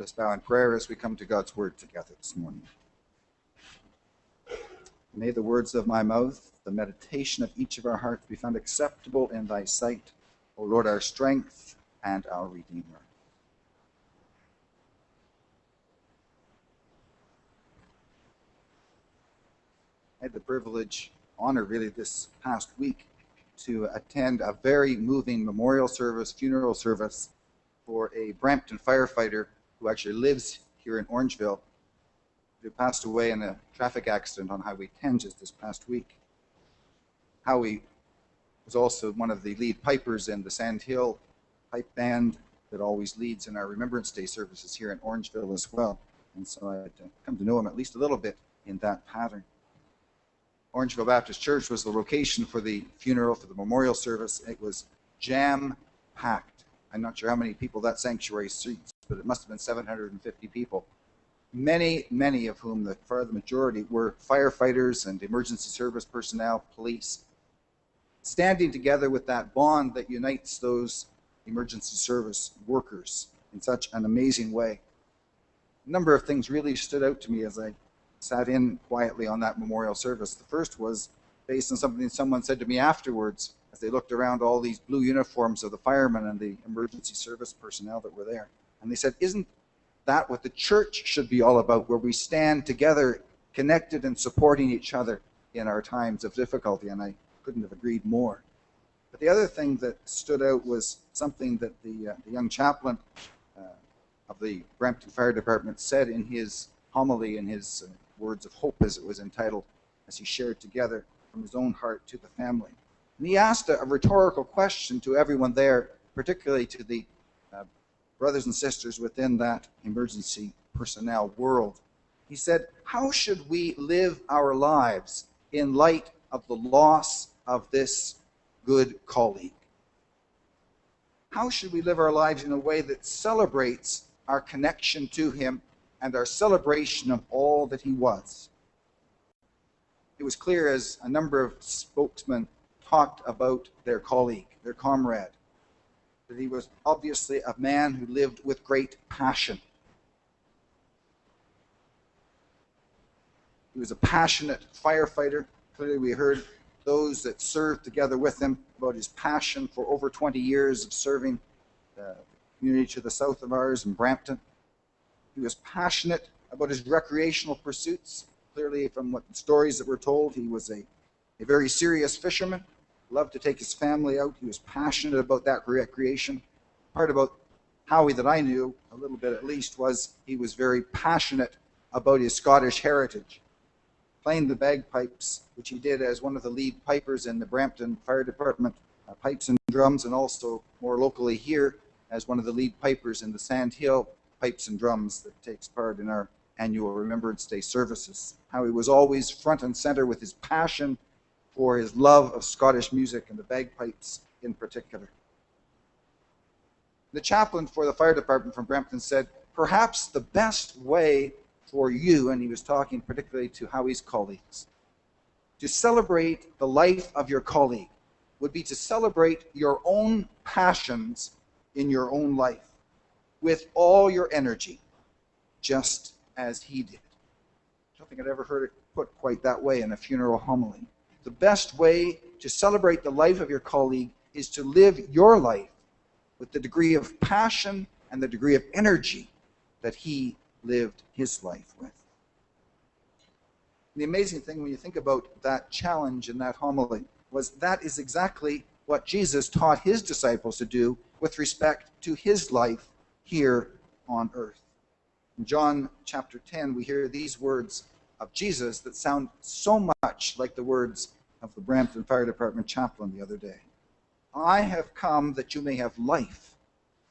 Let's bow in prayer as we come to God's word together this morning. May the words of my mouth, the meditation of each of our hearts be found acceptable in thy sight, O Lord, our strength and our Redeemer. I had the privilege, honor really, this past week to attend a very moving memorial service, funeral service for a Brampton firefighter who actually lives here in Orangeville, who passed away in a traffic accident on Highway 10 just this past week. Howie was also one of the lead pipers in the Sand Hill pipe band that always leads in our Remembrance Day services here in Orangeville as well. And so I had come to know him at least a little bit in that pattern. Orangeville Baptist Church was the location for the funeral, for the memorial service. It was jam-packed. I'm not sure how many people that sanctuary seats, but it must have been 750 people. Many of whom, the majority, were firefighters and emergency service personnel, police, standing together with that bond that unites those emergency service workers in such an amazing way. A number of things really stood out to me as I sat in quietly on that memorial service. The first was based on something someone said to me afterwards as they looked around all these blue uniforms of the firemen and the emergency service personnel that were there. And they said, isn't that what the church should be all about, where we stand together, connected and supporting each other in our times of difficulty? And I couldn't have agreed more. But the other thing that stood out was something that the young chaplain of the Brampton Fire Department said in his homily, in his words of hope, as it was entitled, as he shared together from his own heart to the family. And he asked a rhetorical question to everyone there, particularly to the brothers and sisters within that emergency personnel world. He said, how should we live our lives in light of the loss of this good colleague? How should we live our lives in a way that celebrates our connection to him and our celebration of all that he was? It was clear as a number of spokesmen talked about their colleague, their comrade, that he was obviously a man who lived with great passion. He was a passionate firefighter. Clearly we heard those that served together with him about his passion for over 20 years of serving the community to the south of ours in Brampton. He was passionate about his recreational pursuits. Clearly, from what the stories that were told, he was a very serious fisherman, loved to take his family out. He was passionate about that recreation. Part about Howie that I knew, a little bit at least, was he was very passionate about his Scottish heritage. Playing the bagpipes, which he did as one of the lead pipers in the Brampton Fire Department, pipes and drums, and also more locally here as one of the lead pipers in the Sand Hill pipes and drums that takes part in our annual Remembrance Day services. How he was always front and center with his passion for his love of Scottish music and the bagpipes in particular. The chaplain for the fire department from Brampton said, perhaps the best way for you, and he was talking particularly to Howie's colleagues, to celebrate the life of your colleague would be to celebrate your own passions in your own life with all your energy, just as he did. I don't think I'd ever heard it put quite that way in a funeral homily. The best way to celebrate the life of your colleague is to live your life with the degree of passion and the degree of energy that he lived his life with. The amazing thing when you think about that challenge in that homily was that is exactly what Jesus taught his disciples to do with respect to his life here on earth. In John chapter 10, we hear these words of Jesus that sound so much like the words of the Brampton Fire Department chaplain the other day. I have come that you may have life,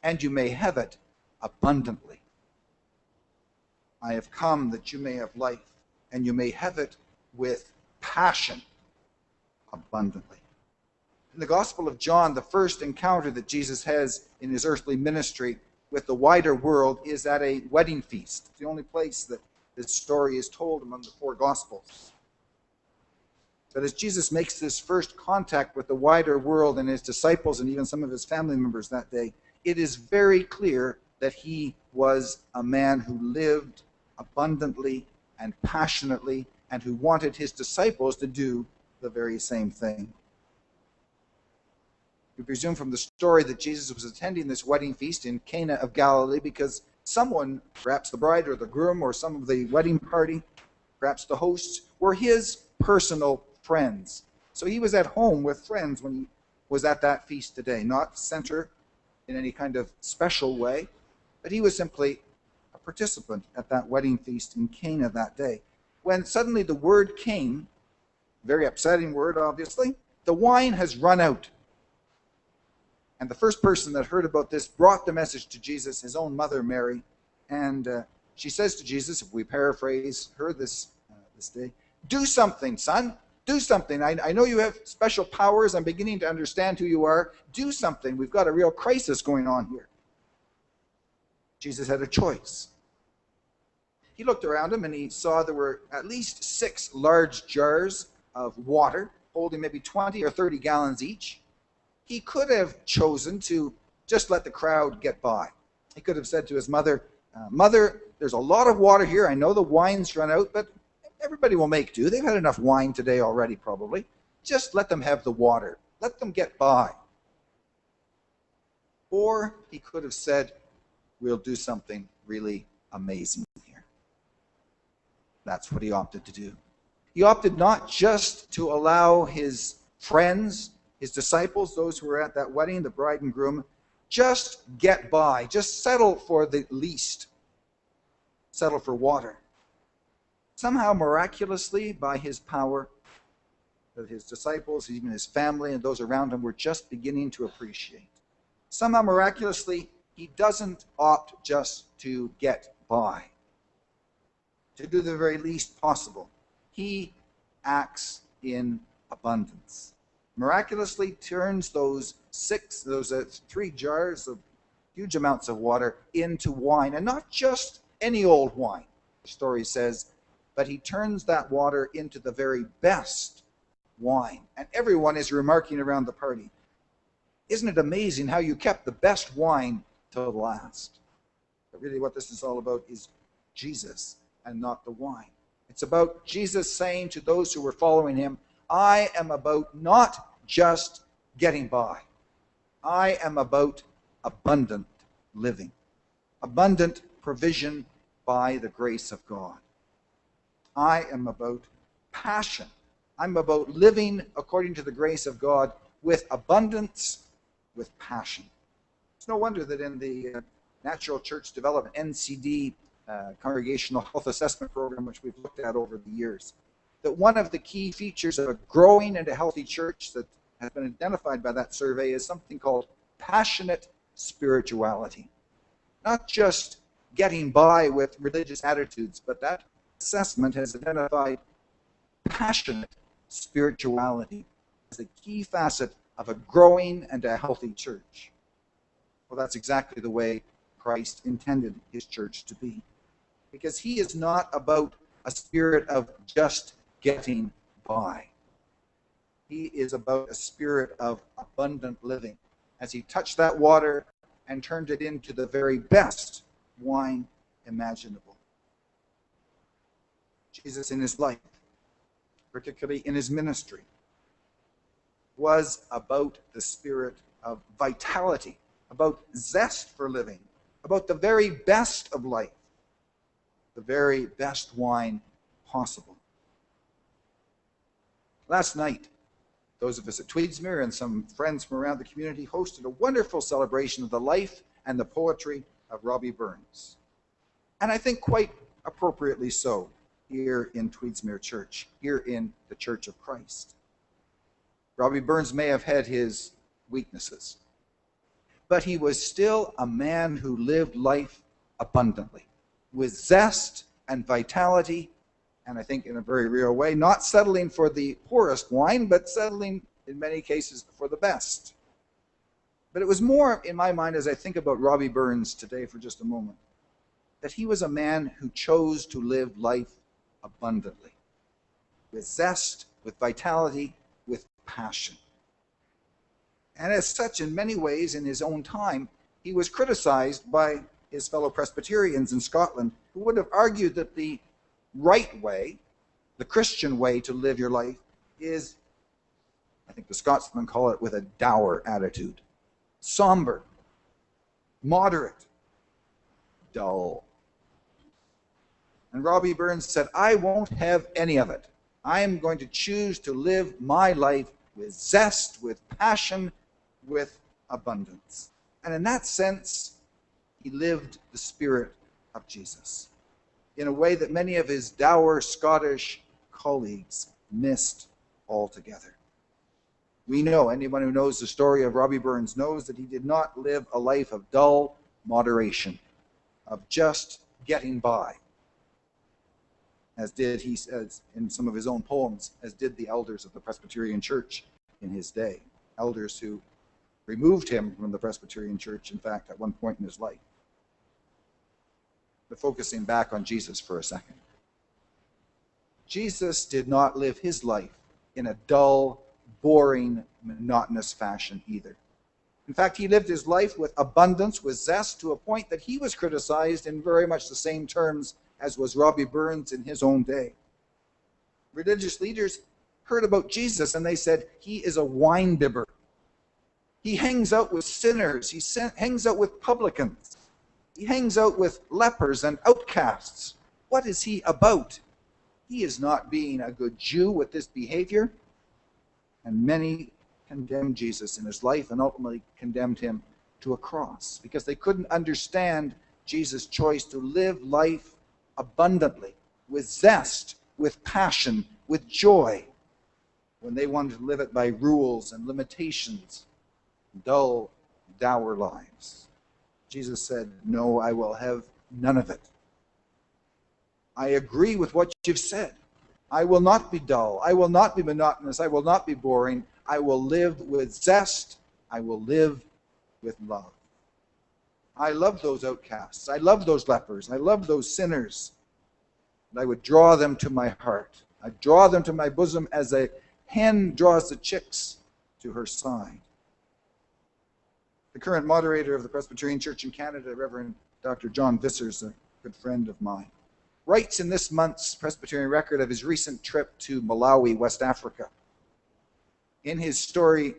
and you may have it abundantly. I have come that you may have life, and you may have it with passion abundantly. In the Gospel of John, the first encounter that Jesus has in his earthly ministry with the wider world is at a wedding feast. It's the only place that this story is told among the four Gospels. But as Jesus makes this first contact with the wider world and his disciples and even some of his family members that day, it is very clear that he was a man who lived abundantly and passionately and who wanted his disciples to do the very same thing. We presume from the story that Jesus was attending this wedding feast in Cana of Galilee because someone, perhaps the bride or the groom or some of the wedding party, perhaps the hosts, were his personal friends. So he was at home with friends when he was at that feast today, not center in any kind of special way, but he was simply a participant at that wedding feast in Cana that day. When suddenly the word came, very upsetting word obviously, the wine has run out. And the first person that heard about this brought the message to Jesus, his own mother, Mary. And she says to Jesus, if we paraphrase her this day, do something, son. Do something. I know you have special powers. I'm beginning to understand who you are. Do something. We've got a real crisis going on here. Jesus had a choice. He looked around him and he saw there were at least 6 large jars of water holding maybe 20 or 30 gallons each. He could have chosen to just let the crowd get by. He could have said to his mother, Mother, there's a lot of water here. I know the wine's run out, but everybody will make do. They've had enough wine today already, probably. Just let them have the water. Let them get by. Or he could have said, we'll do something really amazing here. That's what he opted to do. He opted not just to allow his friends, his disciples, those who were at that wedding, the bride and groom, just get by, just settle for the least, settle for water. Somehow, miraculously, by his power, that his disciples, even his family and those around him were just beginning to appreciate. Somehow, miraculously, he doesn't opt just to get by, to do the very least possible. He acts in abundance. Miraculously turns those 3 jars of huge amounts of water into wine, and not just any old wine, the story says, but he turns that water into the very best wine. And everyone is remarking around the party, isn't it amazing how you kept the best wine till the last? But really what this is all about is Jesus and not the wine. It's about Jesus saying to those who were following him, I am about not just getting by. I am about abundant living, abundant provision by the grace of God. I am about passion. I'm about living according to the grace of God with abundance, with passion. It's no wonder that in the Natural Church Development, NCD, Congregational Health Assessment Program, which we've looked at over the years, that one of the key features of a growing and a healthy church that has been identified by that survey is something called passionate spirituality. Not just getting by with religious attitudes, but that assessment has identified passionate spirituality as a key facet of a growing and a healthy church. Well, that's exactly the way Christ intended his church to be. Because he is not about a spirit of just getting by. He is about a spirit of abundant living, as he touched that water and turned it into the very best wine imaginable. Jesus in his life, particularly in his ministry, was about the spirit of vitality, about zest for living, about the very best of life, the very best wine possible. Last night, those of us at Tweedsmuir and some friends from around the community hosted a wonderful celebration of the life and the poetry of Robbie Burns. And I think quite appropriately so here in Tweedsmuir Church, here in the Church of Christ. Robbie Burns may have had his weaknesses, but he was still a man who lived life abundantly, with zest and vitality, and I think in a very real way, not settling for the poorest wine, but settling in many cases for the best. But it was more in my mind, as I think about Robbie Burns today for just a moment, that he was a man who chose to live life abundantly, with zest, with vitality, with passion. And as such, in many ways, in his own time, he was criticized by his fellow Presbyterians in Scotland who would have argued that the right way, the Christian way to live your life is, I think the Scotsmen call it, with a dour attitude. Somber, moderate, dull. And Robbie Burns said, I won't have any of it. I am going to choose to live my life with zest, with passion, with abundance. And in that sense, he lived the spirit of Jesus in a way that many of his dour Scottish colleagues missed altogether. We know, anyone who knows the story of Robbie Burns knows that he did not live a life of dull moderation, of just getting by, as did, he says in some of his own poems, as did the elders of the Presbyterian Church in his day, elders who removed him from the Presbyterian Church, in fact, at one point in his life. But focusing back on Jesus for a second. Jesus did not live his life in a dull, boring, monotonous fashion either. In fact, he lived his life with abundance, with zest, to a point that he was criticized in very much the same terms as was Robbie Burns in his own day. Religious leaders heard about Jesus and they said, he is a wine bibber. He hangs out with sinners. He hangs out with publicans. He hangs out with lepers and outcasts. What is he about? He is not being a good Jew with this behavior. And many condemned Jesus in his life and ultimately condemned him to a cross because they couldn't understand Jesus' choice to live life abundantly, with zest, with passion, with joy, when they wanted to live it by rules and limitations, dull, dour lives. Jesus said, no, I will have none of it. I agree with what you've said. I will not be dull. I will not be monotonous. I will not be boring. I will live with zest. I will live with love. I love those outcasts. I love those lepers. I love those sinners. And I would draw them to my heart. I draw them to my bosom as a hen draws the chicks to her side. The current moderator of the Presbyterian Church in Canada, Reverend Dr. John Vissers, a good friend of mine, writes in this month's Presbyterian Record of his recent trip to Malawi, West Africa. In his story,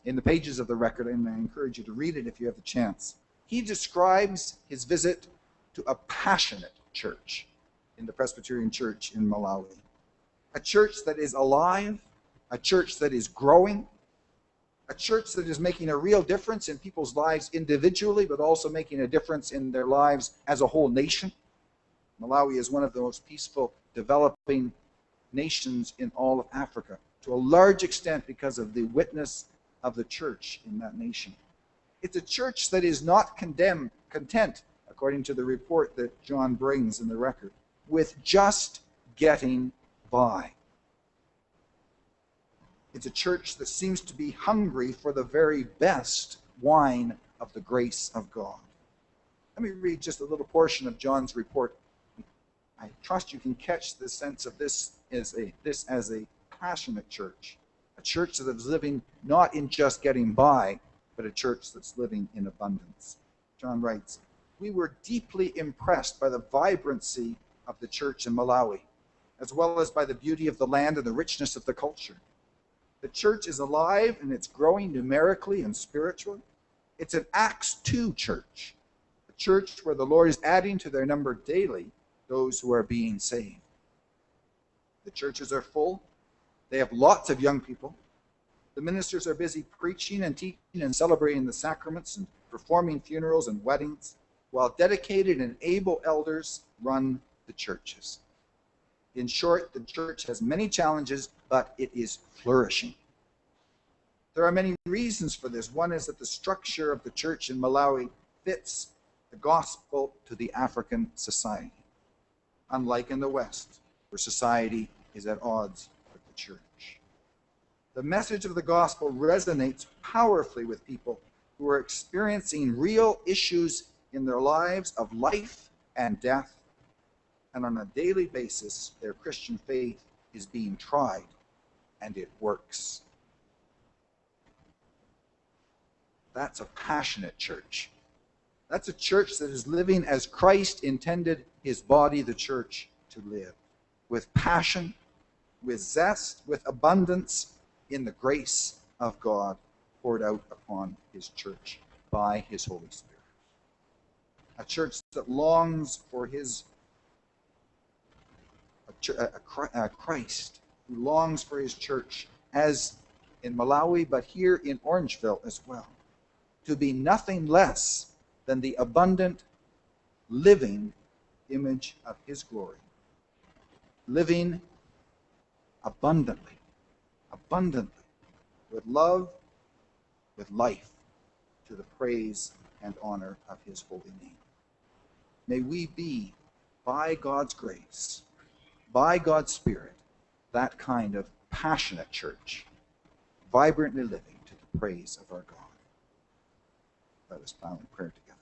in the pages of the record, and I encourage you to read it if you have the chance, he describes his visit to a passionate church in the Presbyterian Church in Malawi. A church that is alive, a church that is growing, a church that is making a real difference in people's lives individually, but also making a difference in their lives as a whole nation. Malawi is one of the most peaceful, developing nations in all of Africa, to a large extent because of the witness of the church in that nation. It's a church that is not content, according to the report that John brings in the record, with just getting by. It's a church that seems to be hungry for the very best wine of the grace of God. Let me read just a little portion of John's report. I trust you can catch the sense of this as a passionate church, a church that is living not in just getting by, but a church that's living in abundance. John writes, we were deeply impressed by the vibrancy of the church in Malawi, as well as by the beauty of the land and the richness of the culture. The church is alive and it's growing numerically and spiritually. It's an Acts 2 church, a church where the Lord is adding to their number daily those who are being saved. The churches are full. They have lots of young people. The ministers are busy preaching and teaching and celebrating the sacraments and performing funerals and weddings, while dedicated and able elders run the churches. In short, the church has many challenges, but it is flourishing. There are many reasons for this. One is that the structure of the church in Malawi fits the gospel to the African society, unlike in the West, where society is at odds with the church. The message of the gospel resonates powerfully with people who are experiencing real issues in their lives of life and death, and on a daily basis, their Christian faith is being tried, and it works. That's a passionate church. That's a church that is living as Christ intended his body, the church, to live, with passion, with zest, with abundance in the grace of God poured out upon his church by his Holy Spirit. A church that longs for Christ, who longs for his church, as in Malawi, but here in Orangeville as well, to be nothing less than the abundant, living image of his glory. Living abundantly, with love, with life, to the praise and honor of his holy name. May we be, by God's grace, by God's Spirit, that kind of passionate church, vibrantly living to the praise of our God. Let us bow in prayer together.